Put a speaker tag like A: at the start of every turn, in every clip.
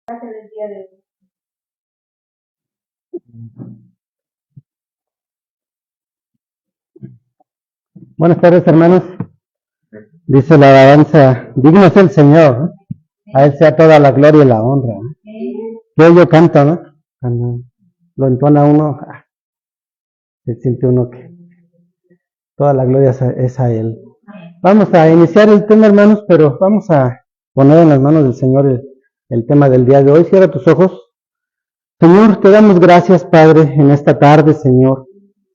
A: del día de hoy.
B: Buenas tardes, hermanos. Dice la alabanza, digno es el Señor, ¿no? A Él sea toda la gloria y la honra, ¿no? Yo canto, ¿no? Cuando lo entona uno, se siente uno que toda la gloria es a Él. Vamos a iniciar el tema, hermanos, pero vamos a poner en las manos del Señor el tema del día de hoy. Cierra tus ojos. Señor, te damos gracias, Padre, en esta tarde, Señor.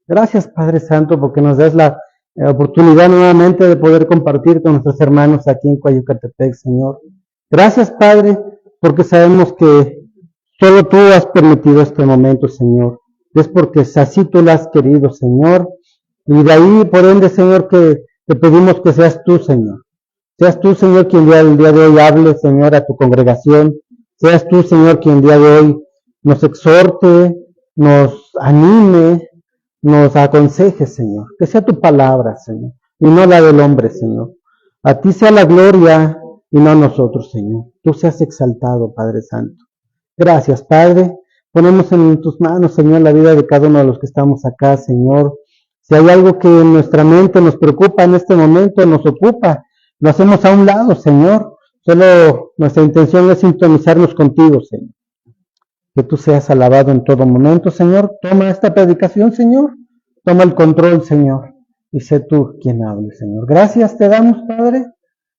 B: Gracias, Padre Santo, porque nos das la oportunidad nuevamente de poder compartir con nuestros hermanos aquí en Coyucatepec, Señor. Gracias, Padre, porque sabemos que solo tú has permitido este momento, Señor. Es porque así tú lo has querido, Señor. Y de ahí, por ende, Señor, que te pedimos que seas tú, Señor. Seas tú, Señor, quien el día de hoy hable, Señor, a tu congregación. Seas tú, Señor, quien el día de hoy nos exhorte, nos anime, nos aconseje, Señor. Que sea tu palabra, Señor, y no la del hombre, Señor. A ti sea la gloria y no a nosotros, Señor. Tú seas exaltado, Padre Santo. Gracias, Padre. Ponemos en tus manos, Señor, la vida de cada uno de los que estamos acá, Señor. Si hay algo que en nuestra mente nos preocupa en este momento, nos ocupa, lo hacemos a un lado, Señor. Solo nuestra intención es sintonizarnos contigo, Señor. Que tú seas alabado en todo momento, Señor. Toma esta predicación, Señor. Toma el control, Señor. Y sé tú quien hable, Señor. Gracias te damos, Padre.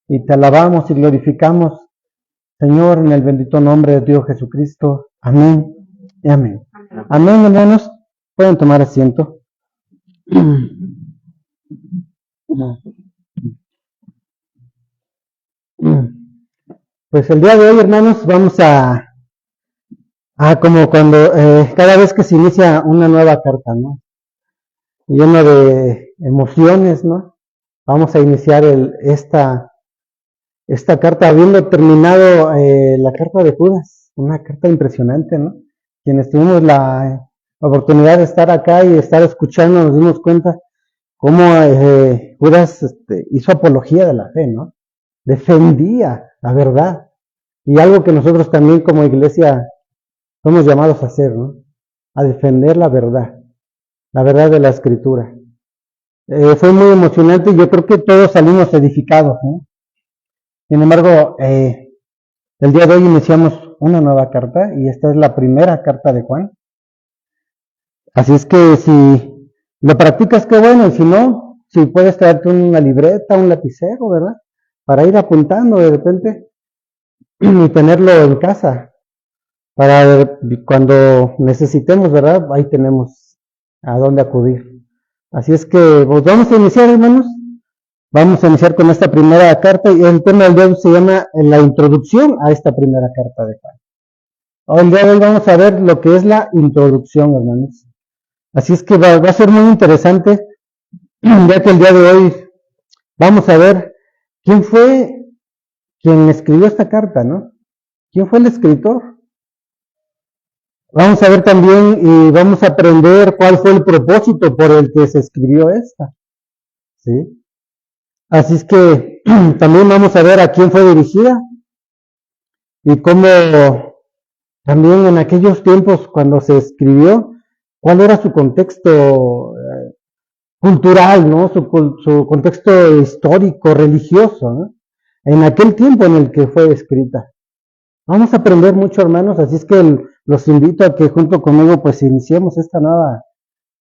B: Y te alabamos y glorificamos, Señor, en el bendito nombre de Dios Jesucristo. Amén y amén. Amén, hermanos. Pueden tomar asiento. Pues el día de hoy, hermanos, vamos a como cuando cada vez que se inicia una nueva carta, ¿no? Lleno de emociones, ¿no? Vamos a iniciar esta carta habiendo terminado la carta de Judas, una carta impresionante, ¿no? Quienes tuvimos la oportunidad de estar acá y estar escuchando, nos dimos cuenta cómo Judas hizo apología de la fe, ¿no? Defendía la verdad. Y algo que nosotros también como iglesia somos llamados a hacer, ¿no? A defender la verdad de la Escritura. Fue muy emocionante y yo creo que todos salimos edificados, ¿no? Sin embargo, el día de hoy iniciamos una nueva carta y esta es la primera carta de Juan. Así es que si lo practicas, qué bueno, y si no, si puedes traerte una libreta, un lapicero, ¿verdad? Para ir apuntando de repente y tenerlo en casa. Para cuando necesitemos, ¿verdad? Ahí tenemos a dónde acudir. Así es que pues vamos a iniciar, hermanos. Vamos a iniciar con esta primera carta y el tema del día de hoy se llama la introducción a esta primera carta de Juan. Hoy el día de hoy vamos a ver lo que es la introducción, hermanos. Así es que va a ser muy interesante, ya que el día de hoy vamos a ver quién fue quien escribió esta carta, ¿no? ¿Quién fue el escritor? Vamos a ver también y vamos a aprender cuál fue el propósito por el que se escribió esta, ¿sí? Así es que también vamos a ver a quién fue dirigida y cómo también en aquellos tiempos cuando se escribió, cuál era su contexto cultural, ¿no? Su contexto histórico, religioso, ¿no? En aquel tiempo en el que fue escrita. Vamos a aprender mucho, hermanos, así es que los invito a que junto conmigo pues iniciemos esta nueva,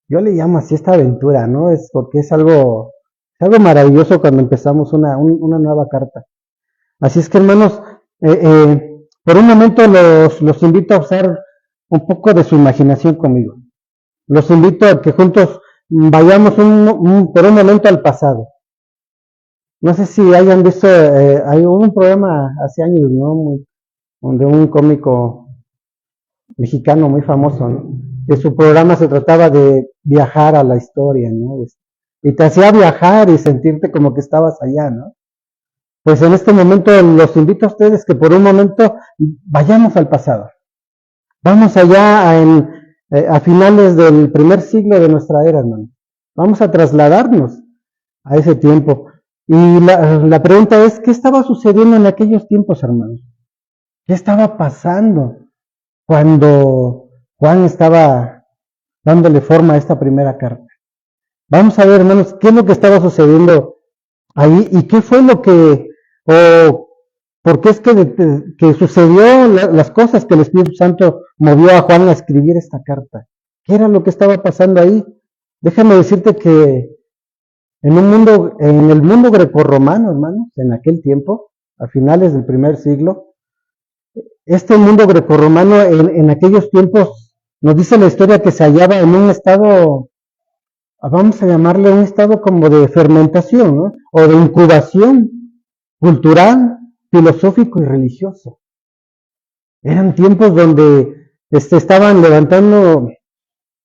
B: yo le llamo así esta aventura, ¿no? Es porque es algo maravilloso cuando empezamos una nueva carta. Así es que, hermanos, por un momento los invito a usar un poco de su imaginación conmigo. Los invito a que juntos vayamos por un momento al pasado. No sé si hayan visto, hay un programa hace años, ¿no? De un cómico mexicano muy famoso, ¿no? Que su programa se trataba de viajar a la historia, ¿no? Y te hacía viajar y sentirte como que estabas allá, ¿no? Pues en este momento los invito a ustedes que por un momento vayamos al pasado. Vamos allá a finales del primer siglo de nuestra era, hermano. Vamos a trasladarnos a ese tiempo. Y la pregunta es, ¿qué estaba sucediendo en aquellos tiempos, hermanos? ¿Qué estaba pasando cuando Juan estaba dándole forma a esta primera carta? Vamos a ver, hermanos, qué es lo que estaba sucediendo ahí y qué fue lo que, o por qué es que sucedió las cosas que el Espíritu Santo movió a Juan a escribir esta carta. ¿Qué era lo que estaba pasando ahí? Déjame decirte que en el mundo grecorromano, hermanos, en aquel tiempo, a finales del primer siglo, este mundo grecorromano en aquellos tiempos nos dice la historia que se hallaba en un estado, vamos a llamarle un estado como de fermentación, ¿no? O de incubación cultural, filosófico y religioso. Eran tiempos donde estaban levantando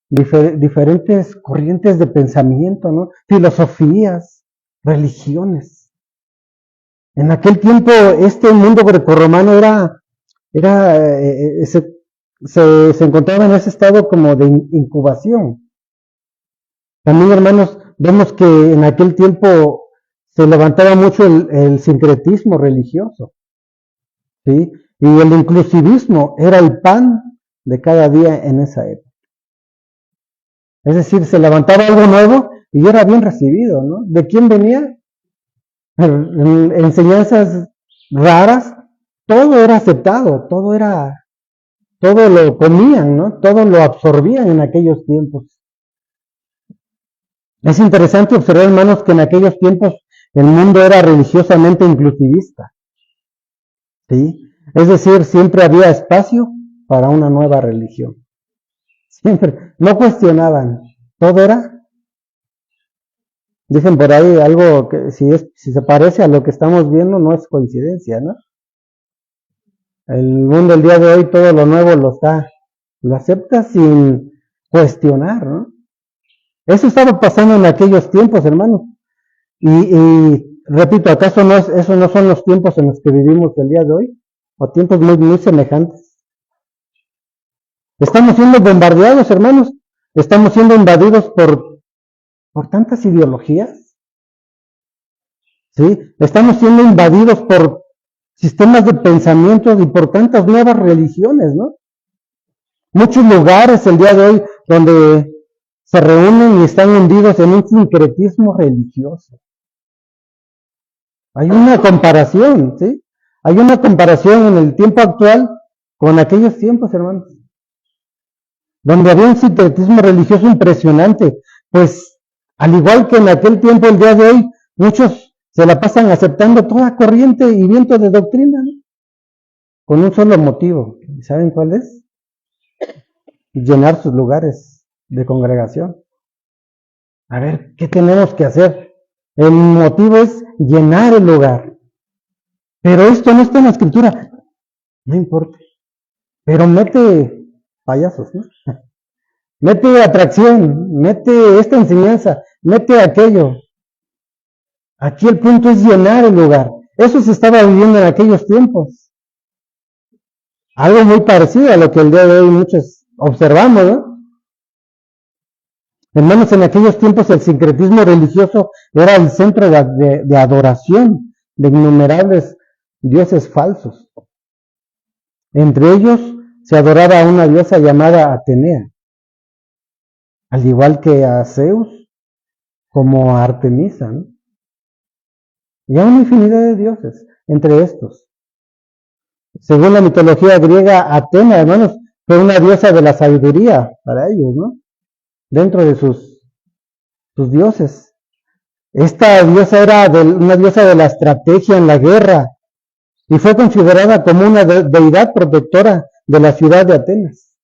B: diferentes corrientes de pensamiento, ¿no? Filosofías, religiones. En aquel tiempo este mundo grecorromano se encontraba en ese estado como de incubación. También, hermanos, vemos que en aquel tiempo se levantaba mucho el sincretismo religioso, ¿sí? Y el inclusivismo era el pan de cada día en esa época. Es decir, se levantaba algo nuevo y era bien recibido, ¿no? ¿De quién venía? Enseñanzas raras, todo era aceptado, todo lo comían, ¿no? Todo lo absorbían en aquellos tiempos. Es interesante observar, hermanos, que en aquellos tiempos el mundo era religiosamente inclusivista, ¿sí? Es decir, siempre había espacio para una nueva religión. Siempre, no cuestionaban, todo era, dicen por ahí algo que si se parece a lo que estamos viendo no es coincidencia, ¿no? El mundo el día de hoy todo lo nuevo lo acepta sin cuestionar, ¿no? Eso estaba pasando en aquellos tiempos, hermanos. Y repito, ¿acaso esos no son los tiempos en los que vivimos el día de hoy? O tiempos muy, muy semejantes. Estamos siendo bombardeados, hermanos. Estamos siendo invadidos por tantas ideologías. ¿Sí? Estamos siendo invadidos por sistemas de pensamientos y por tantas nuevas religiones, ¿no? Muchos lugares el día de hoy donde se reúnen y están hundidos en un sincretismo religioso. Hay una comparación, ¿sí? Hay una comparación en el tiempo actual con aquellos tiempos, hermanos, donde había un sincretismo religioso impresionante. Pues, al igual que en aquel tiempo, el día de hoy, muchos se la pasan aceptando toda corriente y viento de doctrina, ¿no? Con un solo motivo. ¿Saben cuál es? Llenar sus lugares de congregación. A ver, ¿qué tenemos que hacer? El motivo es llenar el lugar. Pero esto no está en la escritura. No importa. Pero mete payasos, ¿no? Mete atracción, mete esta enseñanza, mete aquello. Aquí el punto es llenar el lugar. Eso se estaba viviendo en aquellos tiempos. Algo muy parecido a lo que el día de hoy muchos observamos, ¿no? Hermanos, en aquellos tiempos el sincretismo religioso era el centro de adoración de innumerables dioses falsos. Entre ellos se adoraba a una diosa llamada Atenea, al igual que a Zeus, como a Artemisa, ¿no? Y a una infinidad de dioses entre estos. Según la mitología griega, Atena, hermanos, fue una diosa de la sabiduría para ellos, ¿no? Dentro de sus dioses. Esta diosa era una diosa de la estrategia en la guerra y fue considerada como una deidad protectora de la ciudad de Atenas.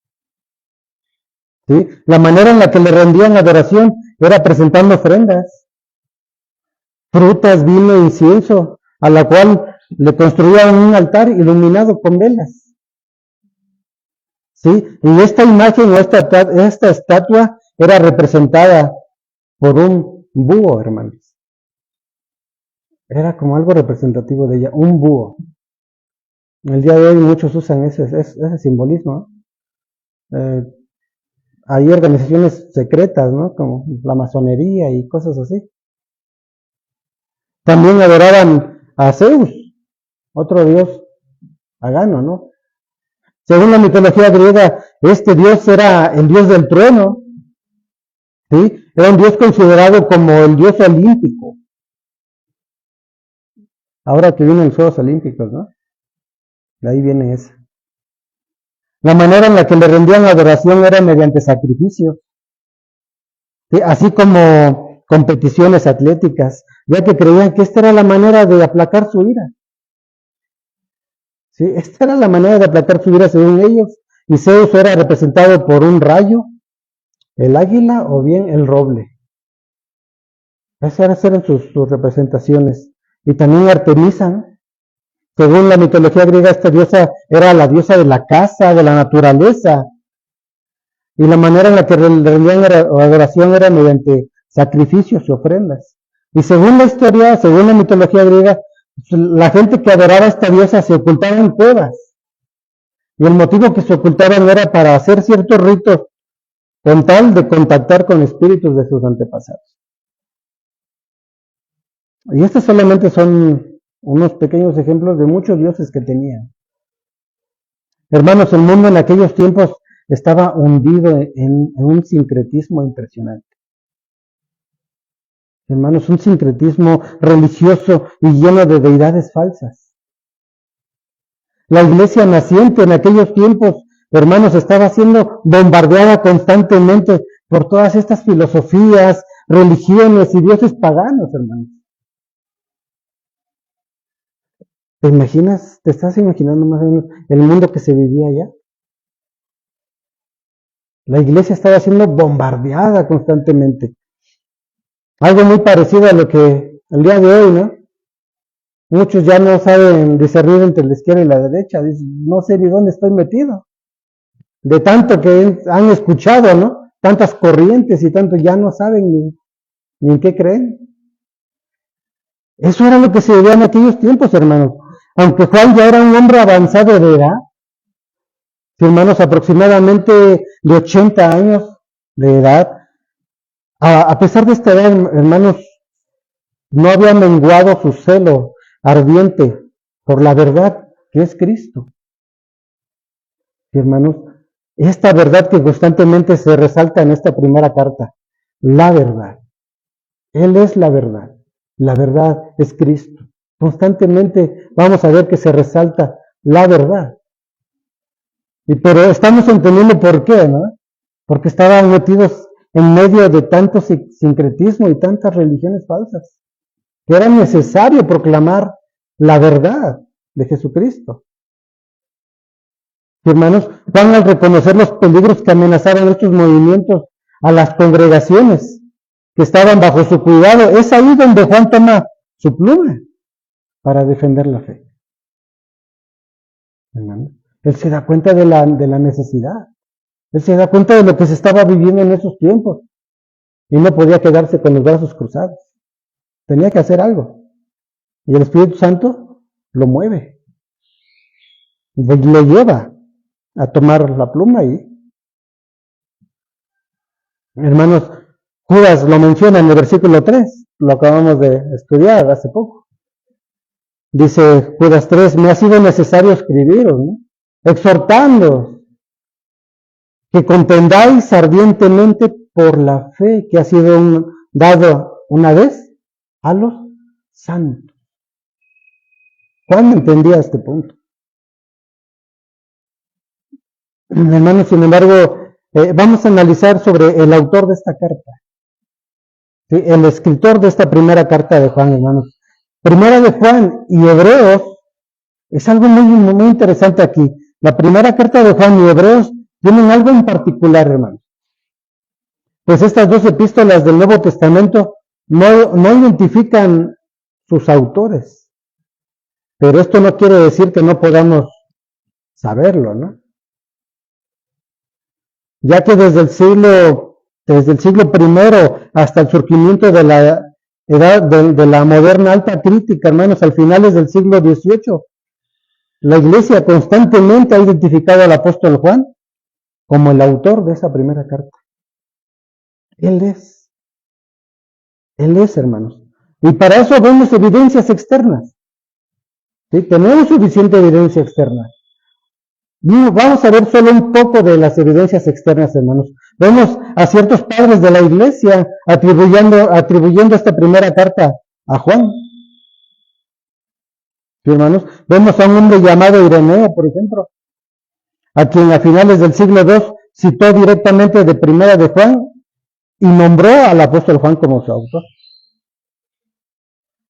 B: ¿Sí? La manera en la que le rendían adoración era presentando ofrendas, frutas, vino, incienso, a la cual le construían un altar iluminado con velas. ¿Sí? Y esta imagen o esta estatua era representada por un búho, hermanos. Era como algo representativo de ella, un búho. El día de hoy muchos usan ese simbolismo, ¿no? Hay organizaciones secretas, ¿no? Como la masonería y cosas así. También adoraban a Zeus, otro dios pagano, ¿no? Según la mitología griega, este dios era el dios del trueno, ¿sí? Era un dios considerado como el dios olímpico. Ahora que vienen los Juegos Olímpicos, ¿no? De ahí viene eso. La manera en la que le rendían adoración era mediante sacrificios, ¿sí? Así como competiciones atléticas, ya que creían que esta era la manera de aplacar su ira. ¿Sí? Esta era la manera de aplacar su ira según ellos, y Zeus era representado por un rayo, el águila o bien el roble. Esas eran sus representaciones. Y también Artemisa, ¿no? Según la mitología griega, esta diosa era la diosa de la caza, de la naturaleza. Y la manera en la que rendían adoración era mediante sacrificios y ofrendas. Y según la historia, según la mitología griega, la gente que adoraba a esta diosa se ocultaba en cuevas. Y el motivo que se ocultaban era para hacer ciertos ritos con tal de contactar con espíritus de sus antepasados. Y estos solamente son unos pequeños ejemplos de muchos dioses que tenían. Hermanos, el mundo en aquellos tiempos estaba hundido en un sincretismo impresionante. Hermanos, un sincretismo religioso y lleno de deidades falsas. La iglesia naciente en aquellos tiempos, hermanos, estaba siendo bombardeada constantemente por todas estas filosofías, religiones y dioses paganos, hermanos. ¿Te imaginas, te estás imaginando más o menos el mundo que se vivía allá? La iglesia estaba siendo bombardeada constantemente. Algo muy parecido a lo que el día de hoy, ¿no? Muchos ya no saben discernir entre la izquierda y la derecha. Dicen, no sé ni dónde estoy metido. De tanto que han escuchado, ¿no? Tantas corrientes y tanto, ya no saben ni en qué creen. Eso era lo que se vivía en aquellos tiempos, hermanos. Aunque Juan ya era un hombre avanzado de edad, hermanos, aproximadamente de 80 años de edad, a pesar de esta edad, hermanos, no había menguado su celo ardiente por la verdad que es Cristo. Hermanos, esta verdad que constantemente se resalta en esta primera carta, la verdad. Él es la verdad es Cristo. Constantemente vamos a ver que se resalta la verdad. Pero estamos entendiendo por qué, ¿no? Porque estaban metidos en medio de tanto sincretismo y tantas religiones falsas, que era necesario proclamar la verdad de Jesucristo. Hermanos, van a reconocer los peligros que amenazaban estos movimientos a las congregaciones que estaban bajo su cuidado. Es ahí donde Juan toma su pluma para defender la fe. Hermanos, él se da cuenta de la necesidad. Él se da cuenta de lo que se estaba viviendo en esos tiempos. Y no podía quedarse con los brazos cruzados. Tenía que hacer algo. Y el Espíritu Santo lo mueve. Le lleva a tomar la pluma y, hermanos, Judas lo menciona en el versículo 3. Lo acabamos de estudiar hace poco. Dice Judas 3, me ha sido necesario escribiros, ¿no? Exhortándoos que contendáis ardientemente por la fe que ha sido dado una vez a los santos. ¿Cuándo entendía este punto? Hermanos, sin embargo, vamos a analizar sobre el autor de esta carta. ¿Sí? El escritor de esta primera carta de Juan, hermanos. Primera de Juan y Hebreos, es algo muy interesante aquí. La primera carta de Juan y Hebreos tienen algo en particular, hermanos. Pues estas dos epístolas del Nuevo Testamento no identifican sus autores. Pero esto no quiere decir que no podamos saberlo, ¿no? Ya que desde el siglo I hasta el surgimiento de la edad de la moderna alta crítica, hermanos, al finales del siglo XVIII, la Iglesia constantemente ha identificado al apóstol Juan como el autor de esa primera carta. Él es, hermanos. Y para eso vemos evidencias externas. ¿Sí? Tenemos suficiente evidencia externa. Vamos a ver solo un poco de las evidencias externas, hermanos. Vemos a ciertos padres de la iglesia atribuyendo esta primera carta a Juan. ¿Sí, hermanos? Vemos a un hombre llamado Ireneo, por ejemplo, a quien a finales del siglo II citó directamente de primera de Juan y nombró al apóstol Juan como su autor.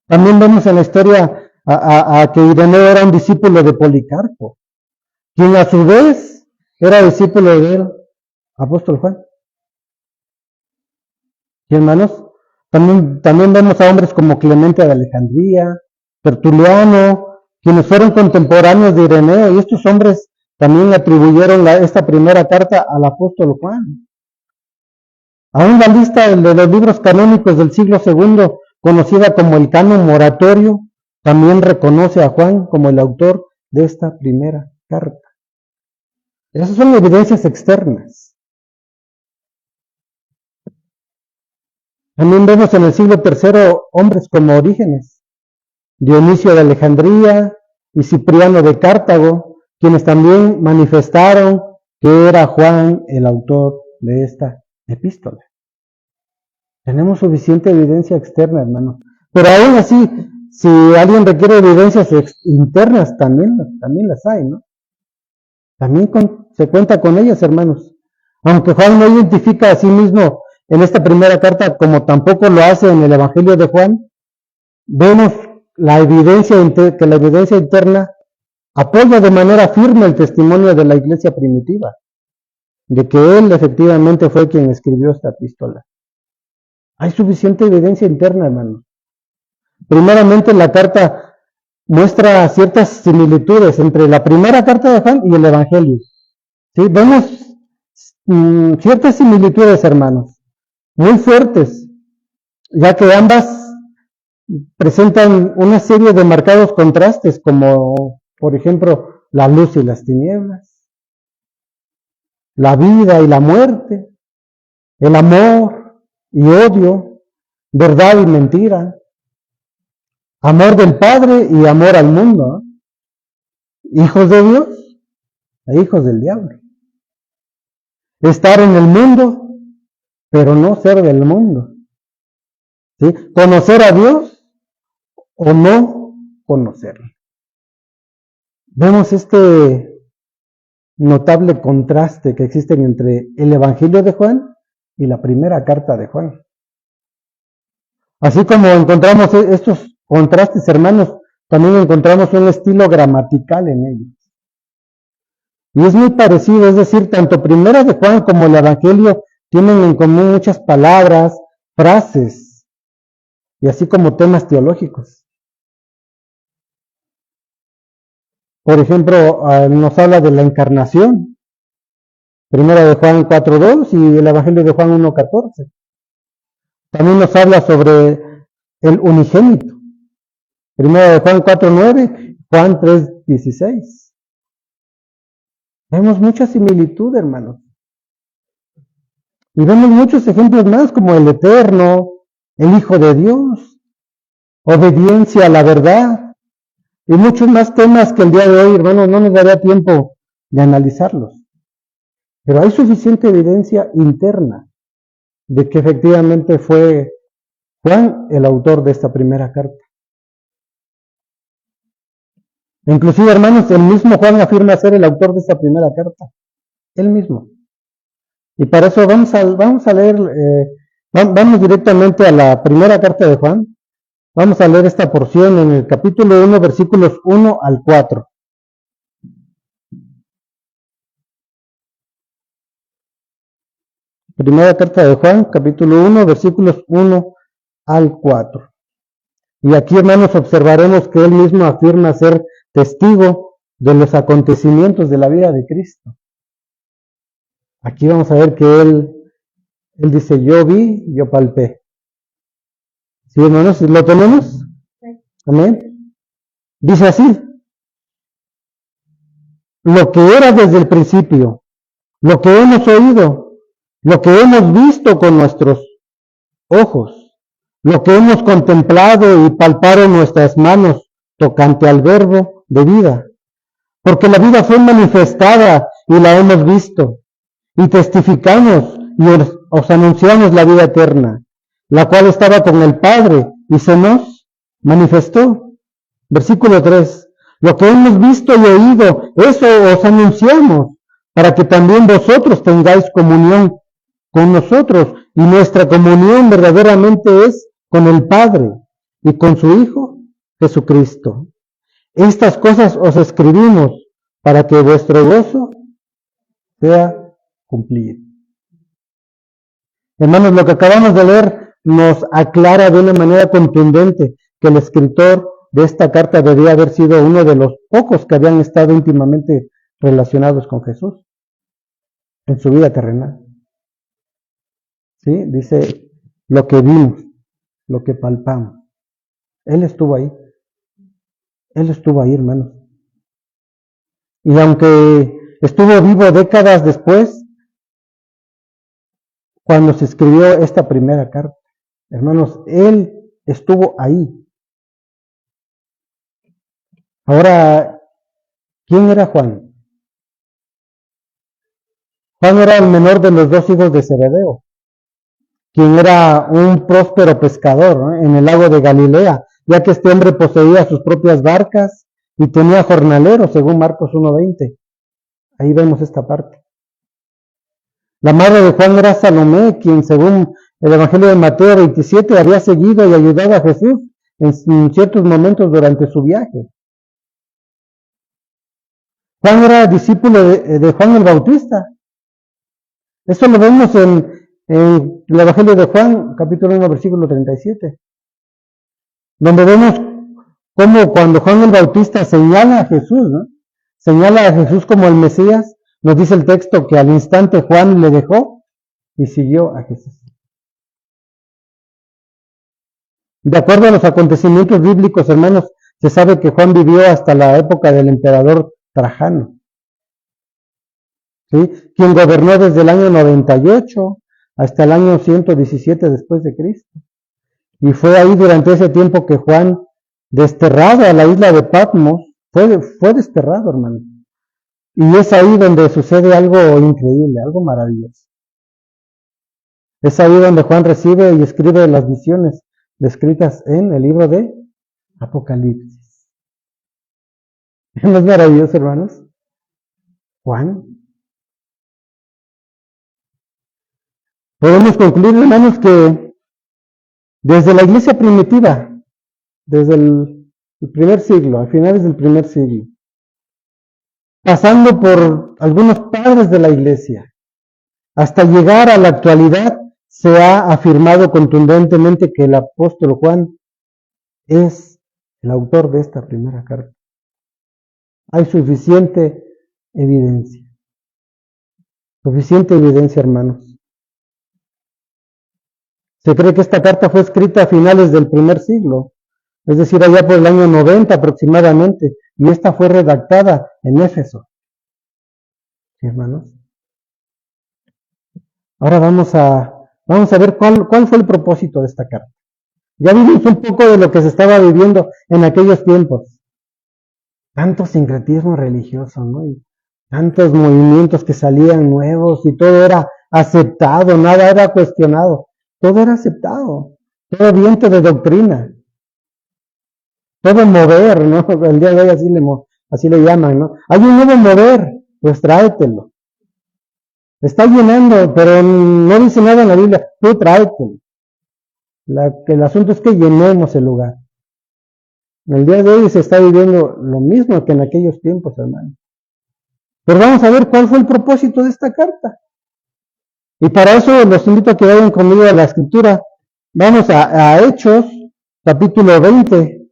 B: También vemos en la historia a que Ireneo era un discípulo de Policarpo, quien a su vez era discípulo del apóstol Juan. ¿Sí, hermanos? También vemos a hombres como Clemente de Alejandría, Tertuliano, quienes fueron contemporáneos de Ireneo, y estos hombres también atribuyeron esta primera carta al apóstol Juan. Aún la lista de los libros canónicos del siglo II, conocida como el Canon Moratorio, también reconoce a Juan como el autor de esta primera carta. Esas son evidencias externas. También vemos en el siglo III hombres como Orígenes, Dionisio de Alejandría y Cipriano de Cartago, quienes también manifestaron que era Juan el autor de esta epístola. Tenemos suficiente evidencia externa, hermano. Pero aún así, si alguien requiere evidencias internas, también las hay, ¿no? También se cuenta con ellas, hermanos. Aunque Juan no identifica a sí mismo en esta primera carta, como tampoco lo hace en el Evangelio de Juan, vemos que la evidencia interna apoya de manera firme el testimonio de la iglesia primitiva, de que él efectivamente fue quien escribió esta epístola. Hay suficiente evidencia interna, hermanos. Primeramente, la carta muestra ciertas similitudes entre la primera carta de Juan y el Evangelio. ¿Sí? Vemos ciertas similitudes, hermanos, muy fuertes, ya que ambas presentan una serie de marcados contrastes, como, por ejemplo, la luz y las tinieblas, la vida y la muerte, el amor y odio, verdad y mentira, amor del Padre y amor al mundo, ¿no? Hijos de Dios e hijos del diablo. Estar en el mundo, pero no ser del mundo. ¿Sí? Conocer a Dios o no conocerlo. Vemos este notable contraste que existe entre el Evangelio de Juan y la primera carta de Juan. Así como encontramos estos contrastes, hermanos, también encontramos un estilo gramatical en ellos. Y es muy parecido, es decir, tanto primera de Juan como el Evangelio tienen en común muchas palabras, frases, y así como temas teológicos. Por ejemplo, nos habla de la encarnación, primera de Juan 4:2 y el Evangelio de Juan 1:14. También nos habla sobre el unigénito, primera de Juan 4:9, Juan 3:16. Vemos mucha similitud, hermanos. Y vemos muchos ejemplos más, como el eterno, el Hijo de Dios, obediencia a la verdad, y muchos más temas que el día de hoy, hermanos, no nos daría tiempo de analizarlos. Pero hay suficiente evidencia interna de que efectivamente fue Juan el autor de esta primera carta. Inclusive, hermanos, el mismo Juan afirma ser el autor de esta primera carta. Él mismo. Y para eso vamos a leer, vamos directamente a la primera carta de Juan. Vamos a leer esta porción en el capítulo 1, versículos 1 al 4. Primera carta de Juan, capítulo 1, versículos 1 al 4. Y aquí, hermanos, observaremos que él mismo afirma ser testigo de los acontecimientos de la vida de Cristo. Aquí vamos a ver que él dice, yo vi, yo palpé. ¿Sí, hermanos? ¿Lo tenemos? Sí. Amén. Dice así, lo que era desde el principio, lo que hemos oído, lo que hemos visto con nuestros ojos, lo que hemos contemplado y palparon nuestras manos tocante al Verbo de vida, porque la vida fue manifestada y la hemos visto, y testificamos y os anunciamos la vida eterna, la cual estaba con el Padre y se nos manifestó. Versículo 3. Lo que hemos visto y oído, eso os anunciamos, para que también vosotros tengáis comunión con nosotros, y nuestra comunión verdaderamente es con el Padre y con su Hijo Jesucristo. Estas cosas os escribimos para que vuestro gozo sea cumplido. Hermanos, lo que acabamos de leer nos aclara de una manera contundente que el escritor de esta carta debía haber sido uno de los pocos que habían estado íntimamente relacionados con Jesús en su vida terrenal. ¿Sí? Dice, lo que vimos, lo que palpamos. Él estuvo ahí. Él estuvo ahí, hermanos. Y aunque estuvo vivo décadas después, cuando se escribió esta primera carta, hermanos, él estuvo ahí. Ahora, ¿quién era Juan? Juan era el menor de los dos hijos de Zebedeo, quien era un próspero pescador, ¿no?, en el lago de Galilea, ya que este hombre poseía sus propias barcas y tenía jornaleros, según Marcos 1:20. Ahí vemos esta parte. La madre de Juan era Salomé, quien según el Evangelio de Mateo 27 había seguido y ayudado a Jesús en ciertos momentos durante su viaje. Juan era discípulo de Juan el Bautista. Eso lo vemos en el Evangelio de Juan, capítulo 1, versículo 37, donde vemos cómo cuando Juan el Bautista señala a Jesús, ¿no?, señala a Jesús como el Mesías, nos dice el texto que al instante Juan le dejó y siguió a Jesús. De acuerdo a los acontecimientos bíblicos, hermanos, se sabe que Juan vivió hasta la época del emperador Trajano, ¿sí?, quien gobernó desde el año 98 hasta el año 117 después de Cristo. Y fue ahí durante ese tiempo que Juan, desterrado a la isla de Patmos, fue desterrado, hermano. Y es ahí donde sucede algo increíble, algo maravilloso. Es ahí donde Juan recibe y escribe las visiones descritas en el libro de Apocalipsis. ¿No es maravilloso, hermanos? Juan. Podemos concluir, hermanos, que desde la iglesia primitiva, desde el primer siglo, a finales del primer siglo, pasando por algunos padres de la iglesia, hasta llegar a la actualidad, se ha afirmado contundentemente que el apóstol Juan es el autor de esta primera carta. Hay suficiente evidencia, hermanos. Se cree que esta carta fue escrita a finales del primer siglo, es decir, allá por el año 90 aproximadamente, y esta fue redactada en Éfeso. ¿Sí, hermanos? Ahora vamos a ver cuál fue el propósito de esta carta. Ya vimos un poco de lo que se estaba viviendo en aquellos tiempos. Tanto sincretismo religioso, ¿no? Y tantos movimientos que salían nuevos y todo era aceptado, nada era cuestionado. Todo era aceptado, todo viento de doctrina, todo mover, ¿no? El día de hoy así le llaman, ¿no? Hay un nuevo mover, pues tráetelo. Está llenando, pero no dice nada en la Biblia, tú tráetelo. El asunto es que llenemos el lugar. En el día de hoy se está viviendo lo mismo que en aquellos tiempos, hermano. Pero vamos a ver cuál fue el propósito de esta carta. Y para eso los invito a que vayan conmigo a la escritura. Vamos a Hechos, capítulo 20.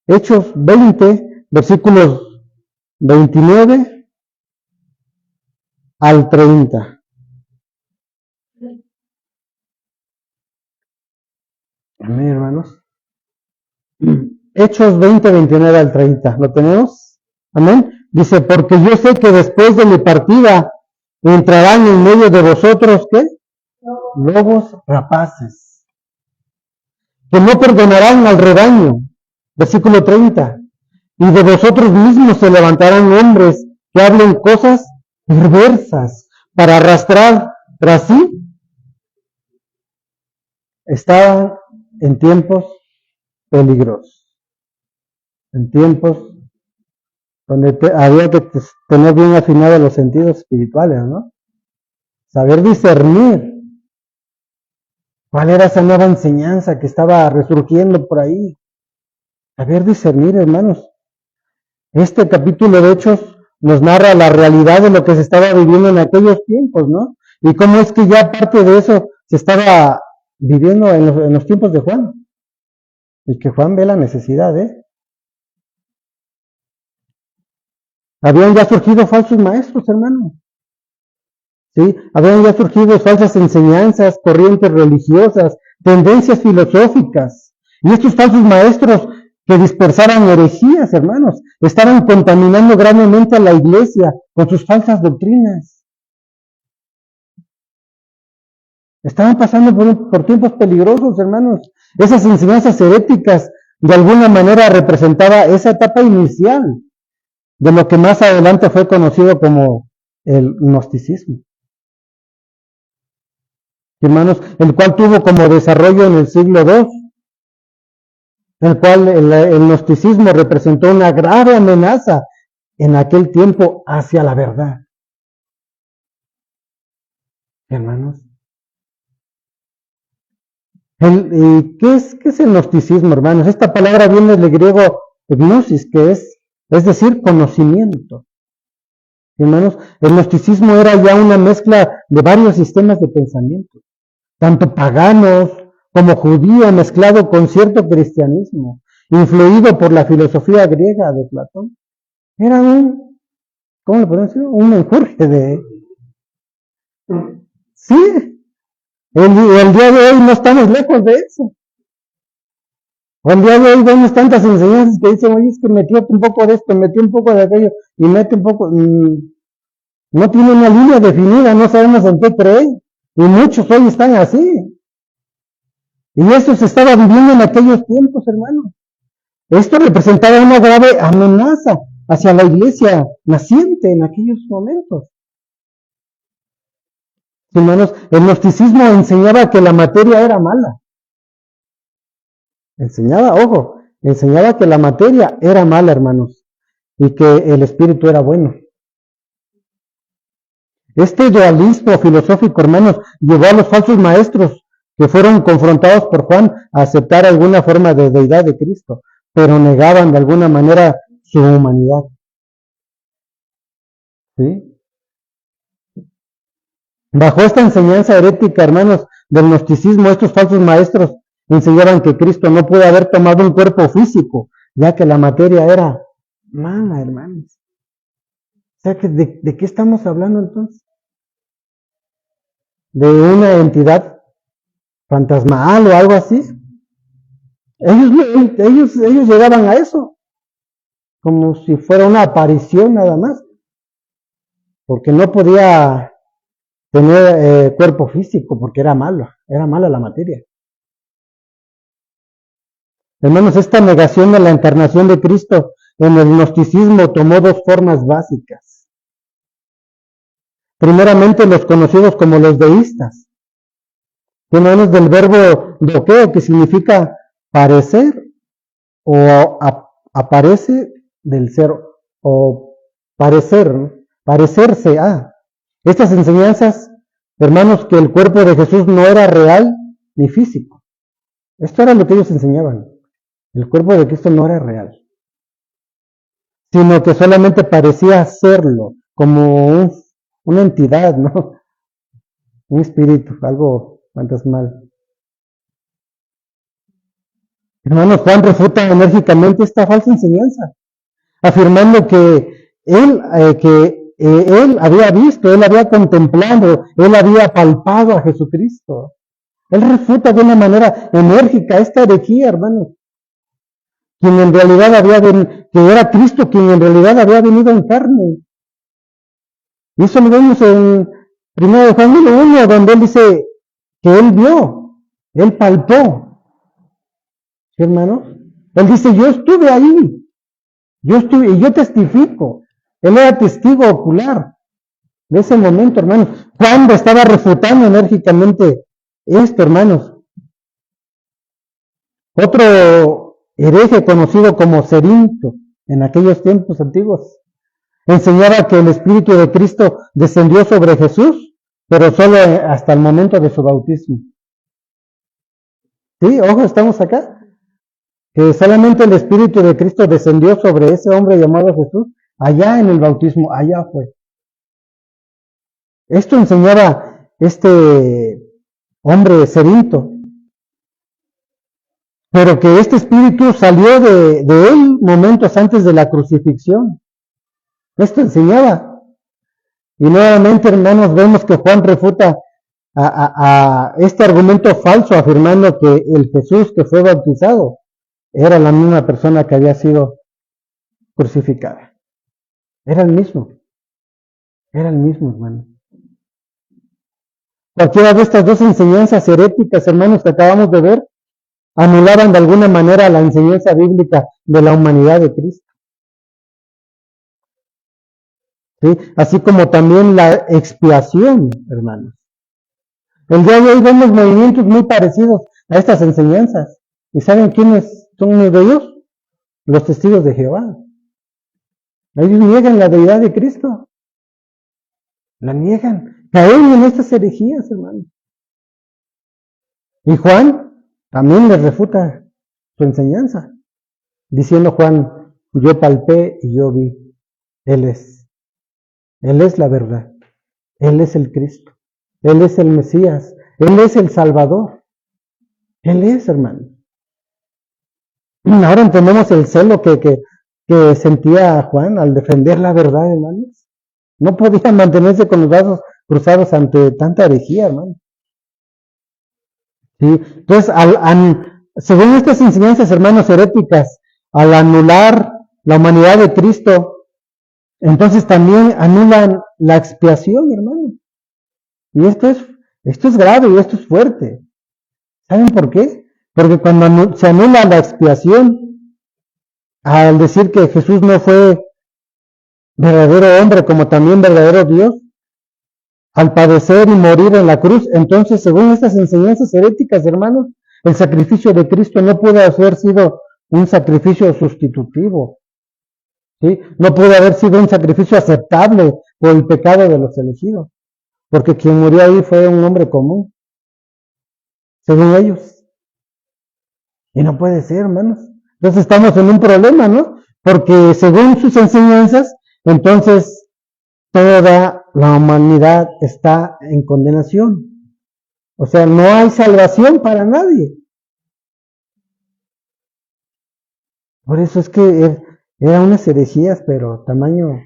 B: Hechos 20, versículos 29 al 30. Amén, hermanos. Hechos 20, 29 al 30. ¿Lo tenemos? Amén. Dice, porque yo sé que después de mi partida entrarán en medio de vosotros, ¿qué? Lobos rapaces, que no perdonarán al rebaño. Versículo 30. Y de vosotros mismos se levantarán hombres que hablen cosas perversas para arrastrar tras sí. Estaban en tiempos peligrosos, en tiempos donde había que tener bien afinados los sentidos espirituales, ¿no? Saber discernir cuál era esa nueva enseñanza que estaba resurgiendo por ahí. Saber discernir, hermanos. Este capítulo de Hechos nos narra la realidad de lo que se estaba viviendo en aquellos tiempos, ¿no? Y cómo es que ya parte de eso se estaba viviendo en los tiempos de Juan. Y que Juan ve la necesidad, Habían ya surgido falsos maestros, hermano. ¿Sí? Habían ya surgido falsas enseñanzas, corrientes religiosas, tendencias filosóficas. Y estos falsos maestros que dispersaran herejías, hermanos, estaban contaminando gravemente a la iglesia con sus falsas doctrinas. Estaban pasando por tiempos peligrosos, hermanos. Esas enseñanzas heréticas de alguna manera representaba esa etapa inicial de lo que más adelante fue conocido como el gnosticismo. Hermanos, el cual tuvo como desarrollo en el siglo II, el cual el gnosticismo representó una grave amenaza en aquel tiempo hacia la verdad. Hermanos, ¿qué es el gnosticismo, hermanos? Esta palabra viene del griego gnosis, que es decir, conocimiento. Hermanos, el gnosticismo era ya una mezcla de varios sistemas de pensamiento, tanto paganos como judío, mezclado con cierto cristianismo, influido por la filosofía griega de Platón. Era ¿cómo le podemos decir? Un menjurje de... Sí, el día de hoy no estamos lejos de eso. El día de hoy vemos tantas enseñanzas que dicen, oye, es que metió un poco de esto, metió un poco de aquello, y mete un poco... no tiene una línea definida, no sabemos en qué cree, y muchos hoy están así. Y esto se estaba viviendo en aquellos tiempos, hermano. Esto representaba una grave amenaza hacia la iglesia naciente en aquellos momentos. Hermanos, el gnosticismo enseñaba que la materia era mala. Enseñaba que la materia era mala, hermanos, y que el espíritu era bueno. Este dualismo filosófico, hermanos, llevó a los falsos maestros que fueron confrontados por Juan a aceptar alguna forma de deidad de Cristo, pero negaban de alguna manera su humanidad. ¿Sí? Bajo esta enseñanza herética, hermanos, del gnosticismo, estos falsos maestros enseñaban que Cristo no pudo haber tomado un cuerpo físico, ya que la materia era mala, hermanos. O sea, ¿de qué estamos hablando entonces? ¿De una entidad fantasmal o algo así? Ellos llegaban a eso, como si fuera una aparición nada más, porque no podía tener cuerpo físico, porque era mala la materia. Hermanos, esta negación de la encarnación de Cristo en el gnosticismo tomó dos formas básicas. Primeramente, los conocidos como los deístas, que no es del verbo doqueo, que significa parecer, o aparece del ser, o parecerse a. Estas enseñanzas, hermanos, que el cuerpo de Jesús no era real ni físico. Esto era lo que ellos enseñaban. El cuerpo de Cristo no era real, sino que solamente parecía serlo, como una entidad, ¿no? Un espíritu, algo fantasmal. Hermanos, Juan refuta enérgicamente esta falsa enseñanza, afirmando que él había visto, él había contemplado, él había palpado a Jesucristo. Él refuta de una manera enérgica esta herejía, hermanos. Quien en realidad que era Cristo, quien en realidad había venido en carne. Y eso lo vemos en 1 Juan 1, donde él dice que él vio, él palpó. ¿Sí, hermano? Él dice, yo estuve ahí, y yo testifico. Él era testigo ocular de ese momento, hermanos. Juan estaba refutando enérgicamente esto, hermanos. Otro hereje conocido como Cerinto en aquellos tiempos antiguos enseñaba que el Espíritu de Cristo descendió sobre Jesús, pero solo hasta el momento de su bautismo. ¿Sí? Ojo, estamos acá. Que solamente el Espíritu de Cristo descendió sobre ese hombre llamado Jesús, allá en el bautismo, allá fue. Esto enseñaba este hombre Cerinto, pero que este Espíritu salió de él momentos antes de la crucifixión. Esto enseñaba. Y nuevamente, hermanos, vemos que Juan refuta a este argumento falso, afirmando que el Jesús que fue bautizado era la misma persona que había sido crucificada. Era el mismo, hermano. Cualquiera de estas dos enseñanzas heréticas, hermanos, que acabamos de ver, anulaban de alguna manera la enseñanza bíblica de la humanidad de Cristo. ¿Sí? Así como también la expiación, hermanos. El día de hoy vemos movimientos muy parecidos a estas enseñanzas. ¿Y saben quiénes son uno de ellos? Los testigos de Jehová. Ellos niegan la deidad de Cristo. La niegan. Caen en estas herejías, hermanos. Y Juan también les refuta su enseñanza, diciendo Juan, yo palpé y yo vi. Él es la verdad. Él es el Cristo. Él es el Mesías. Él es el Salvador. Él es, hermano. Ahora entendemos el celo que sentía Juan al defender la verdad, hermanos. No podía mantenerse con los brazos cruzados ante tanta herejía, hermano. ¿Sí? Entonces, según estas enseñanzas, hermanos, heréticas, al anular la humanidad de Cristo, entonces también anulan la expiación, hermano. Y esto es grave y esto es fuerte. ¿Saben por qué? Porque cuando se anula la expiación, al decir que Jesús no fue verdadero hombre como también verdadero Dios, al padecer y morir en la cruz, entonces según estas enseñanzas heréticas, hermanos, el sacrificio de Cristo no puede haber sido un sacrificio sustitutivo, ¿sí? No puede haber sido un sacrificio aceptable por el pecado de los elegidos, porque quien murió ahí fue un hombre común, según ellos. Y no puede ser, hermanos. Entonces estamos en un problema, ¿no? Porque según sus enseñanzas, entonces toda la humanidad está en condenación. O sea, no hay salvación para nadie. Por eso es que eran unas herejías, pero tamaño.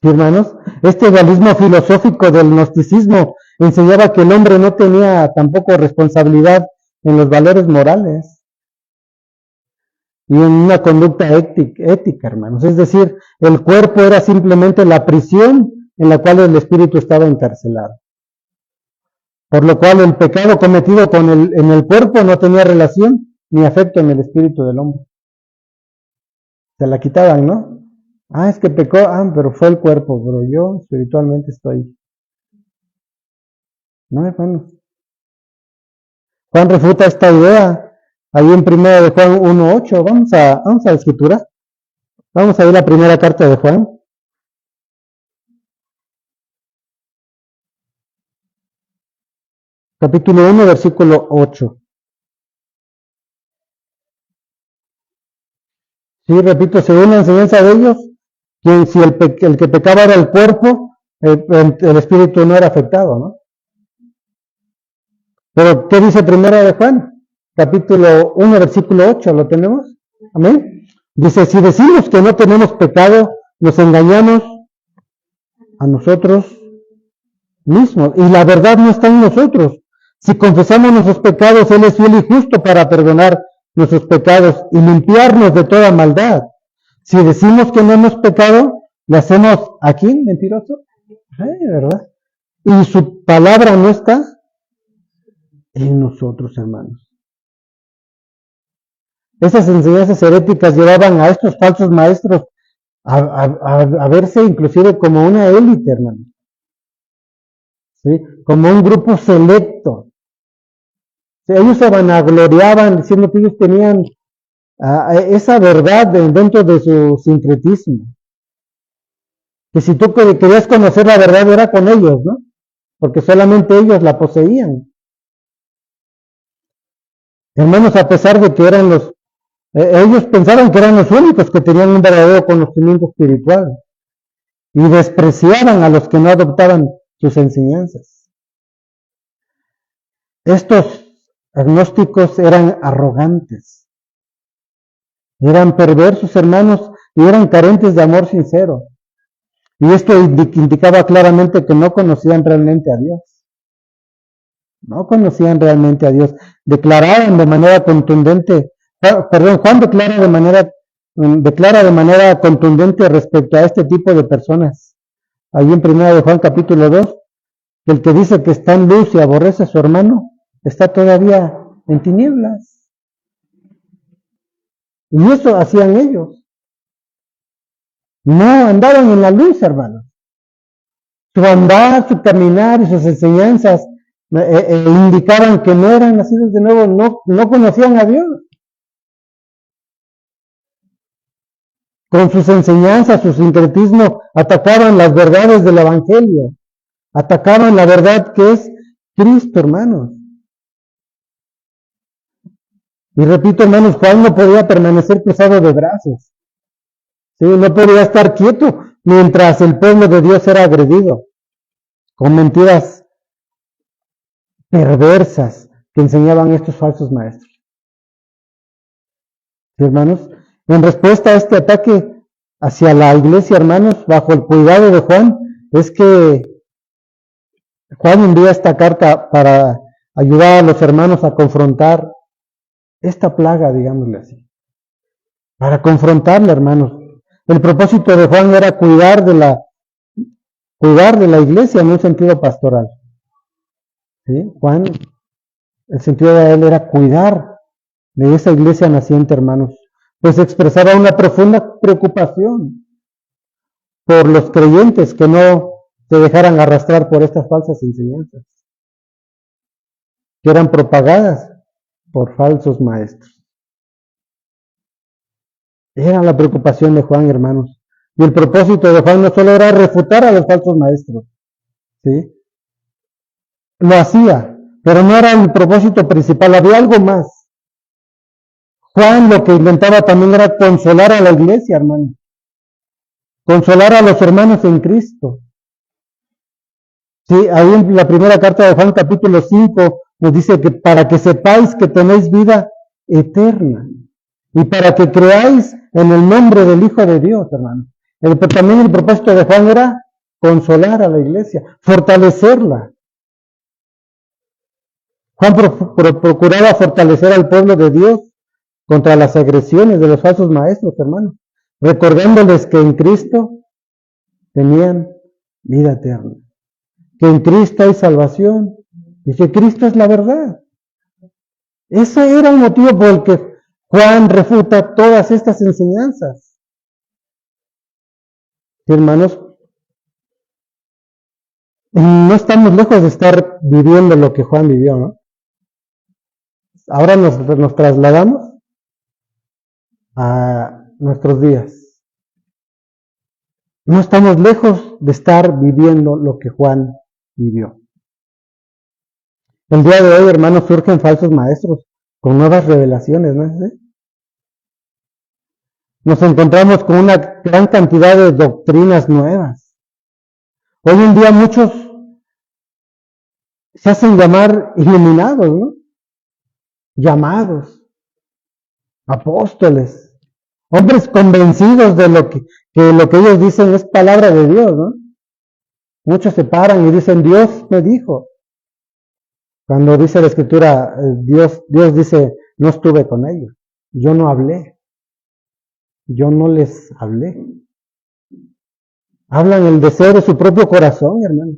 B: ¿Sí, hermanos? Este dualismo filosófico del gnosticismo enseñaba que el hombre no tenía tampoco responsabilidad en los valores morales y en una conducta ética, hermanos. Es decir, el cuerpo era simplemente la prisión en la cual el espíritu estaba encarcelado. Por lo cual el pecado cometido en el cuerpo no tenía relación ni afecto en el espíritu del hombre. Se la quitaban, ¿no? Es que pecó, pero fue el cuerpo, pero yo espiritualmente estoy. No, hermanos. Juan refuta esta idea ahí en 1 de Juan 1:8. Vamos a la escritura. Vamos a ver la primera carta de Juan. Capítulo 1, versículo 8. Sí, repito, según la enseñanza de ellos, si el que pecaba era el cuerpo, el espíritu no era afectado, ¿no? Pero, ¿qué dice primero de Juan? Capítulo 1, versículo 8, ¿lo tenemos? Amén. Dice, si decimos que no tenemos pecado, nos engañamos a nosotros mismos, y la verdad no está en nosotros. Si confesamos nuestros pecados, Él es fiel y justo para perdonar nuestros pecados y limpiarnos de toda maldad. Si decimos que no hemos pecado, ¿le hacemos a quién? ¿Mentiroso? ¿Verdad? Y su palabra no está en nosotros, hermanos. Esas enseñanzas heréticas llevaban a estos falsos maestros a verse inclusive como una élite, hermano. ¿Sí? Como un grupo selecto. ¿Sí? Ellos se vanagloriaban diciendo que ellos tenían esa verdad dentro de su sincretismo. Que si tú querías conocer la verdad era con ellos, ¿no? Porque solamente ellos la poseían. Hermanos, a pesar de que eran ellos pensaban que eran los únicos que tenían un verdadero conocimiento espiritual y despreciaban a los que no adoptaban sus enseñanzas. Estos agnósticos eran arrogantes, eran perversos, hermanos, y eran carentes de amor sincero. Y esto indicaba claramente que no conocían realmente a Dios. No conocían realmente a Dios. Declaraban de manera contundente, Juan declara de manera contundente respecto a este tipo de personas. Ahí en 1 de Juan capítulo 2, el que dice que está en luz y aborrece a su hermano, está todavía en tinieblas. Y eso hacían ellos. No andaban en la luz, hermanos. Su andar, su caminar y sus enseñanzas indicaban que no eran nacidos de nuevo, no conocían a Dios. Con sus enseñanzas, su sincretismo, atacaban las verdades del Evangelio, atacaban la verdad que es Cristo, hermanos. Y repito, hermanos, Juan no podía permanecer cruzado de brazos. ¿Sí? No podía estar quieto mientras el pueblo de Dios era agredido con mentiras perversas que enseñaban estos falsos maestros. ¿Sí, hermanos? En respuesta a este ataque hacia la iglesia, hermanos, bajo el cuidado de Juan, es que Juan envía esta carta para ayudar a los hermanos a confrontar esta plaga, digámosle así. Para confrontarla, hermanos. El propósito de Juan era cuidar de la iglesia en un sentido pastoral. ¿Sí? Juan, el sentido de él era cuidar de esa iglesia naciente, hermanos. Pues expresaba una profunda preocupación por los creyentes que no se dejaran arrastrar por estas falsas enseñanzas, que eran propagadas por falsos maestros. Era la preocupación de Juan, hermanos. Y el propósito de Juan no solo era refutar a los falsos maestros, ¿sí? Lo hacía, pero no era el propósito principal, había algo más. Juan lo que intentaba también era consolar a la iglesia, hermano. Consolar a los hermanos en Cristo. Sí, ahí en la primera carta de Juan, capítulo 5, nos dice que para que sepáis que tenéis vida eterna y para que creáis en el nombre del Hijo de Dios, hermano. También el propósito de Juan era consolar a la iglesia, fortalecerla. Juan procuraba fortalecer al pueblo de Dios contra las agresiones de los falsos maestros, hermanos, recordándoles que en Cristo tenían vida eterna, que en Cristo hay salvación y que Cristo es la verdad. Ese era el motivo por el que Juan refuta todas estas enseñanzas. Hermanos, no estamos lejos de estar viviendo lo que Juan vivió, ¿no? Ahora nos trasladamos a nuestros días. No estamos lejos de estar viviendo lo que Juan vivió. El día de hoy, hermanos, surgen falsos maestros con nuevas revelaciones, ¿no es así? Nos encontramos con una gran cantidad de doctrinas nuevas. Hoy en día muchos se hacen llamar iluminados, ¿no? Llamados, apóstoles, hombres convencidos de lo que ellos dicen es palabra de Dios, ¿no? Muchos se paran y dicen, Dios me dijo. Cuando dice la Escritura, Dios dice, no estuve con ellos, yo no hablé, yo no les hablé. Hablan el deseo de su propio corazón, hermano.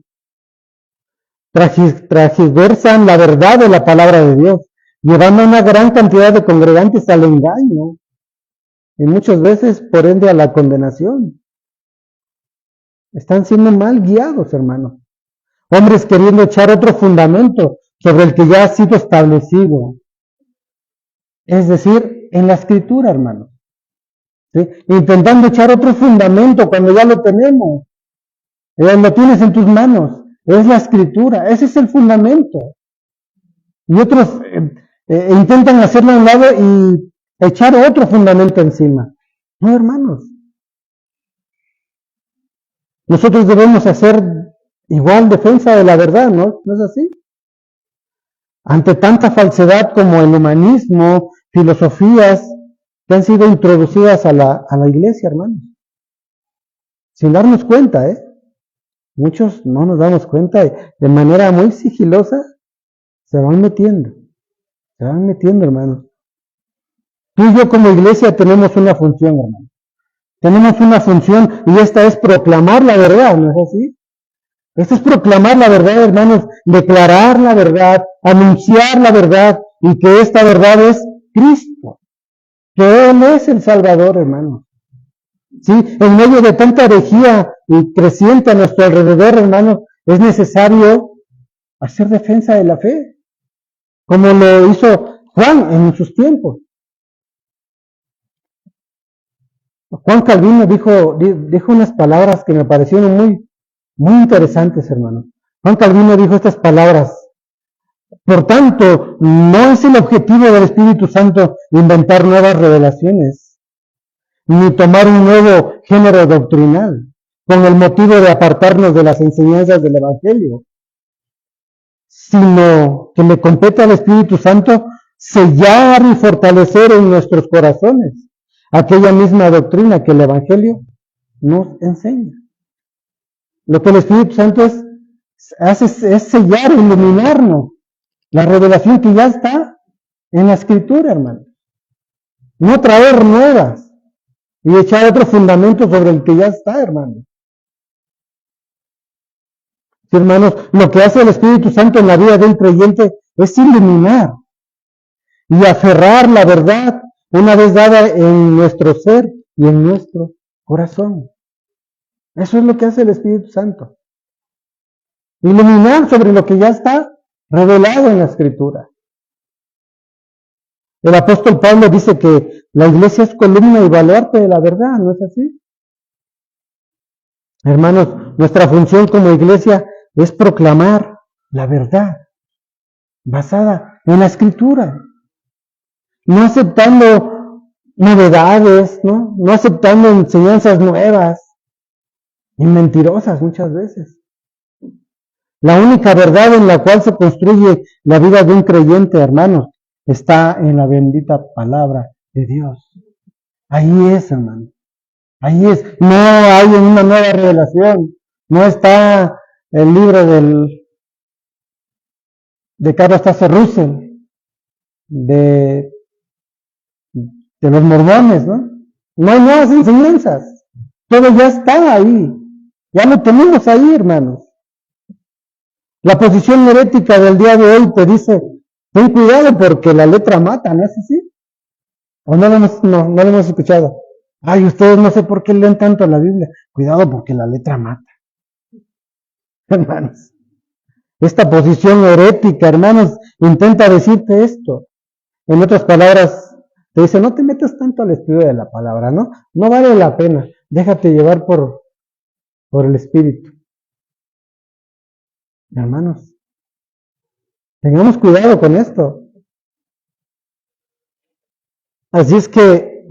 B: transversan la verdad de la palabra de Dios, llevando a una gran cantidad de congregantes al engaño y muchas veces, por ende, a la condenación. Están siendo mal guiados, hermanos. Hombres queriendo echar otro fundamento sobre el que ya ha sido establecido. Es decir, en la Escritura, hermanos. ¿Sí? Intentando echar otro fundamento cuando ya lo tenemos. Lo tienes en tus manos. Es la Escritura. Ese es el fundamento. Y otros intentan hacerlo a un lado y echar otro fundamento encima. No, hermanos. Nosotros debemos hacer igual defensa de la verdad, ¿no? ¿No es así? Ante tanta falsedad como el humanismo, filosofías que han sido introducidas a la iglesia, hermanos. Sin darnos cuenta, Muchos no nos damos cuenta y de manera muy sigilosa se van metiendo, hermanos. Tú y yo como iglesia tenemos una función, hermano. Tenemos una función y esta es proclamar la verdad, ¿no es así? Esto es proclamar la verdad, hermanos, declarar la verdad, anunciar la verdad y que esta verdad es Cristo, que Él es el Salvador, hermanos. Sí, en medio de tanta herejía y creciente a nuestro alrededor, hermanos, es necesario hacer defensa de la fe, como lo hizo Juan en sus tiempos. Juan Calvino dijo unas palabras que me parecieron muy interesantes, hermano. Juan Calvino dijo estas palabras: por tanto, no es el objetivo del Espíritu Santo inventar nuevas revelaciones, ni tomar un nuevo género doctrinal, con el motivo de apartarnos de las enseñanzas del Evangelio, sino que le compete al Espíritu Santo sellar y fortalecer en nuestros corazones aquella misma doctrina que el Evangelio nos enseña. Lo que el Espíritu Santo hace es sellar, iluminarnos la revelación que ya está en la Escritura, hermano. No traer nuevas y echar otro fundamento sobre el que ya está, hermano. Sí, hermanos, lo que hace el Espíritu Santo en la vida del creyente es iluminar y aferrar la verdad una vez dada en nuestro ser y en nuestro corazón. Eso es lo que hace el Espíritu Santo. Iluminar sobre lo que ya está revelado en la Escritura. El apóstol Pablo dice que la iglesia es columna y baluarte de la verdad, ¿no es así? Hermanos, nuestra función como iglesia es proclamar la verdad basada en la Escritura. No aceptando novedades, no aceptando enseñanzas nuevas y mentirosas muchas veces. La única verdad en la cual se construye la vida de un creyente, hermanos, está en la bendita palabra de Dios. Ahí es, hermano. Ahí es. No hay una nueva revelación. No está el libro de Carlos Taze Russell, de los mormones, ¿no? No hay nuevas enseñanzas. Todo ya está ahí. Ya lo tenemos ahí, hermanos. La posición herética del día de hoy te dice: ten cuidado porque la letra mata, ¿no es así? ¿O no lo hemos escuchado? Ay, ustedes no sé por qué leen tanto la Biblia. Cuidado porque la letra mata. Hermanos, esta posición herética, hermanos, intenta decirte esto. En otras palabras, te dice: no te metas tanto al estudio de la palabra, ¿no? No vale la pena. Déjate llevar por el Espíritu. Hermanos, tengamos cuidado con esto. Así es que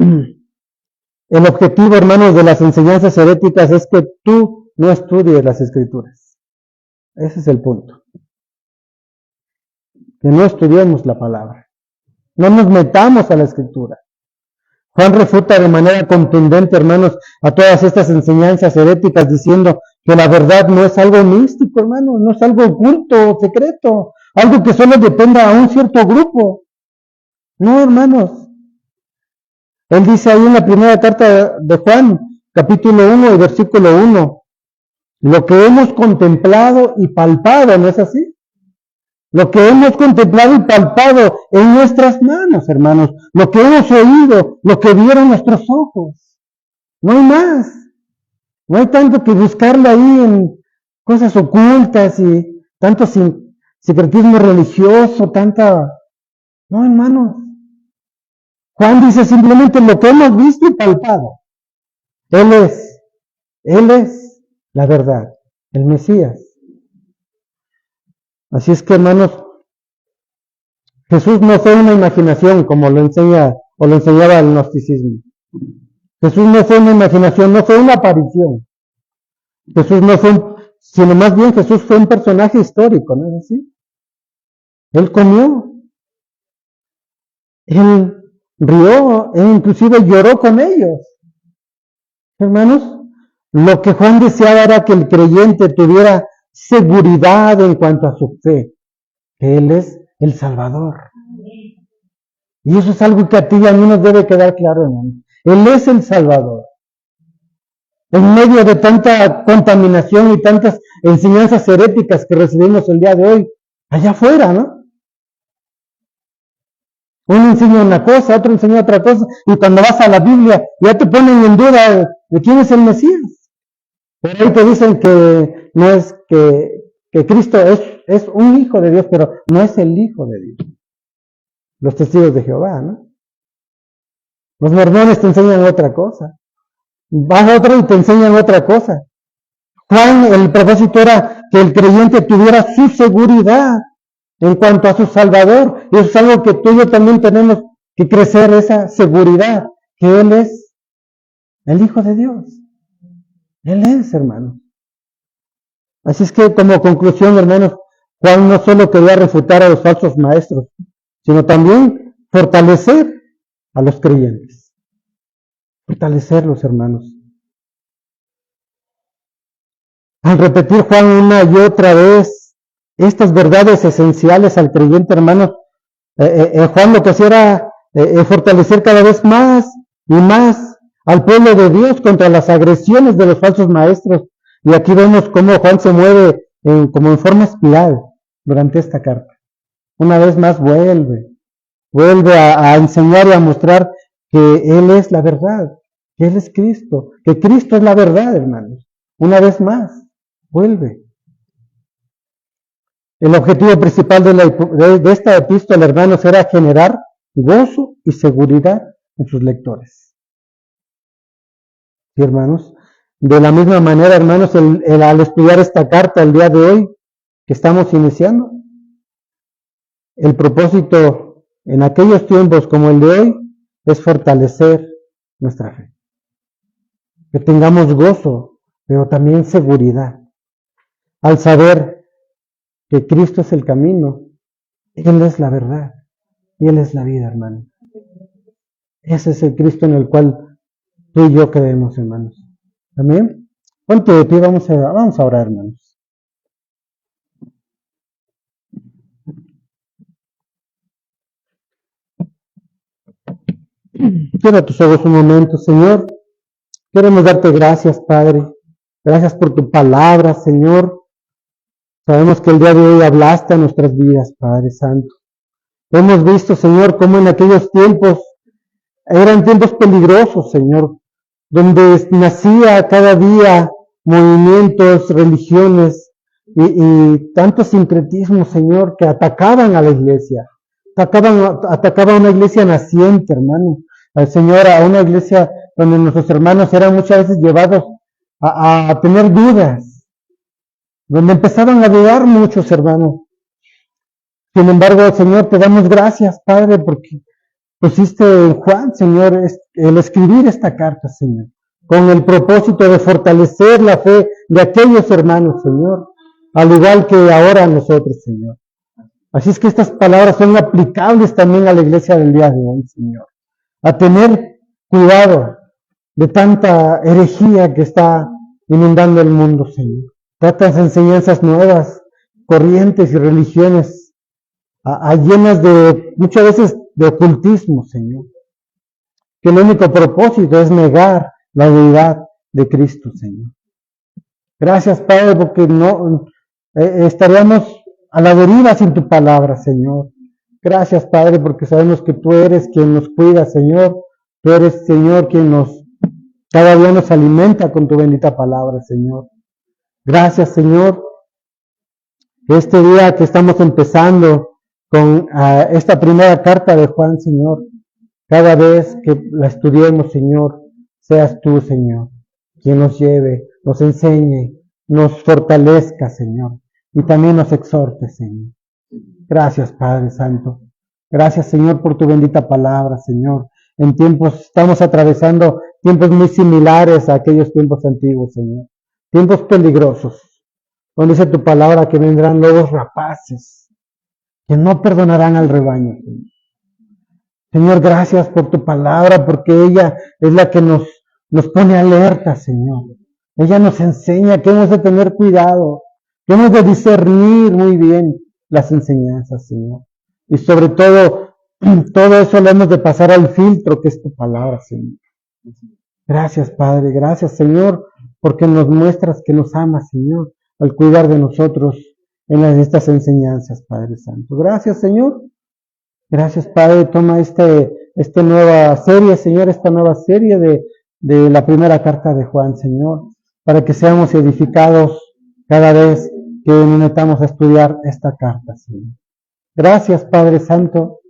B: el objetivo, hermanos, de las enseñanzas heréticas es que tú no estudies las Escrituras. Ese es el punto. Que no estudiemos la palabra. No nos metamos a la Escritura. Juan refuta de manera contundente, hermanos, a todas estas enseñanzas heréticas diciendo que la verdad no es algo místico, hermanos, no es algo oculto, secreto, algo que solo dependa a un cierto grupo. No, hermanos. Él dice ahí en la primera carta de Juan, capítulo 1 y versículo 1, lo que hemos contemplado y palpado, ¿no es así? lo que hemos contemplado y palpado en nuestras manos, hermanos, lo que hemos oído, lo que vieron nuestros ojos. No hay más. No hay tanto que buscarlo ahí en cosas ocultas y tanto secretismo religioso, No, hermanos. Juan dice simplemente lo que hemos visto y palpado. Él es la verdad, el Mesías. Así es que, hermanos, Jesús no fue una imaginación como lo enseñaba el gnosticismo. Jesús no fue una imaginación, no fue una aparición. Jesús no fue, sino más bien Jesús fue un personaje histórico, ¿no es así? Él comió, él rió, él inclusive lloró con ellos. Hermanos, lo que Juan deseaba era que el creyente tuviera seguridad en cuanto a su fe, que Él es el Salvador. Y eso es algo que a ti y a mí nos debe quedar claro, hermano. Él es el Salvador. En medio de tanta contaminación y tantas enseñanzas heréticas que recibimos el día de hoy, allá afuera, ¿no? Uno enseña una cosa, otro enseña otra cosa, y cuando vas a la Biblia ya te ponen en duda de quién es el Mesías. Por ahí te dicen que no es que Cristo es un hijo de Dios, pero no es el hijo de Dios. Los testigos de Jehová, ¿no? Los mormones te enseñan otra cosa. Vas a otro y te enseñan otra cosa. Juan, el propósito era que el creyente tuviera su seguridad en cuanto a su Salvador. Y eso es algo que tú y yo también tenemos que crecer, esa seguridad, que Él es el Hijo de Dios. Él es, hermano. Así es que como conclusión, hermanos, Juan no solo quería refutar a los falsos maestros, sino también fortalecer a los creyentes. Fortalecerlos, hermanos. Al repetir Juan una y otra vez estas verdades esenciales al creyente, hermanos, Juan lo que hacía era fortalecer cada vez más y más al pueblo de Dios contra las agresiones de los falsos maestros. Y aquí vemos cómo Juan se mueve como en forma espiral durante esta carta. Una vez más vuelve a enseñar y a mostrar que Él es la verdad, que Él es Cristo, que Cristo es la verdad, hermanos. Una vez más, vuelve. El objetivo principal de esta epístola, hermanos, era generar gozo y seguridad en sus lectores. ¿Sí, hermanos? De la misma manera, hermanos, al estudiar esta carta el día de hoy que estamos iniciando, el propósito en aquellos tiempos como el de hoy es fortalecer nuestra fe. Que tengamos gozo, pero también seguridad. Al saber que Cristo es el camino, Él es la verdad y Él es la vida, hermano. Ese es el Cristo en el cual tú y yo creemos, hermanos. Amén. Ponte de pie, vamos a orar, hermanos. Cierra tus ojos un momento, Señor. Queremos darte gracias, Padre. Gracias por tu palabra, Señor. Sabemos que el día de hoy hablaste a nuestras vidas, Padre Santo. Hemos visto, Señor, cómo en aquellos tiempos eran tiempos peligrosos, Señor, donde nacía cada día movimientos, religiones y tanto sincretismo, Señor, que atacaban a la iglesia. Atacaban a una iglesia naciente, hermano. Al Señor, a una iglesia donde nuestros hermanos eran muchas veces llevados a tener dudas, donde empezaban a dudar muchos hermanos. Sin embargo, Señor, te damos gracias, Padre, porque pusiste en Juan, Señor, el escribir esta carta, Señor, con el propósito de fortalecer la fe de aquellos hermanos, Señor, al igual que ahora nosotros, Señor. Así es que estas palabras son aplicables también a la iglesia del día de hoy, Señor. A tener cuidado de tanta herejía que está inundando el mundo, Señor. Tantas enseñanzas nuevas, corrientes y religiones llenas de, muchas veces, de ocultismo, Señor. Que el único propósito es negar la deidad de Cristo, Señor. Gracias, Padre, porque no estaríamos a la deriva sin tu palabra, Señor. Gracias, Padre, porque sabemos que tú eres quien nos cuida, Señor. Tú eres, Señor, quien cada día nos alimenta con tu bendita palabra, Señor. Gracias, Señor. Este día que estamos empezando con esta primera carta de Juan, Señor, cada vez que la estudiemos, Señor, seas tú, Señor, quien nos lleve, nos enseñe, nos fortalezca, Señor, y también nos exhorte, Señor. Gracias, Padre Santo. Gracias, Señor, por tu bendita palabra, Señor. Estamos atravesando tiempos muy similares a aquellos tiempos antiguos, Señor. Tiempos peligrosos, donde dice tu palabra que vendrán lobos rapaces, que no perdonarán al rebaño, Señor. Señor, gracias por tu palabra, porque ella es la que nos pone alerta, Señor. Ella nos enseña que hemos de tener cuidado, que hemos de discernir muy bien las enseñanzas, Señor. Y sobre todo, todo eso lo hemos de pasar al filtro que es tu palabra, Señor. Gracias, Padre, gracias, Señor, porque nos muestras que nos amas, Señor, al cuidar de nosotros en estas enseñanzas, Padre Santo. Gracias, Señor. Gracias, Padre. Toma esta nueva serie, Señor, esta nueva serie de la primera carta de Juan, Señor, para que seamos edificados cada vez que nos metamos a estudiar esta carta, Señor. Gracias, Padre Santo.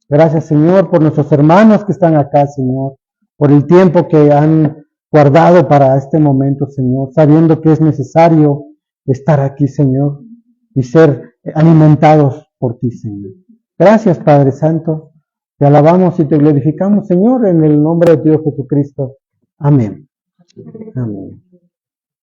B: Gracias, Señor, por nuestros hermanos que están acá, Señor, por el tiempo que han guardado para este momento, Señor, sabiendo que es necesario estar aquí, Señor, y ser alimentados por ti, Señor. Gracias, Padre Santo. Te alabamos y te glorificamos, Señor, en el nombre de Dios Jesucristo. Amén. Amén.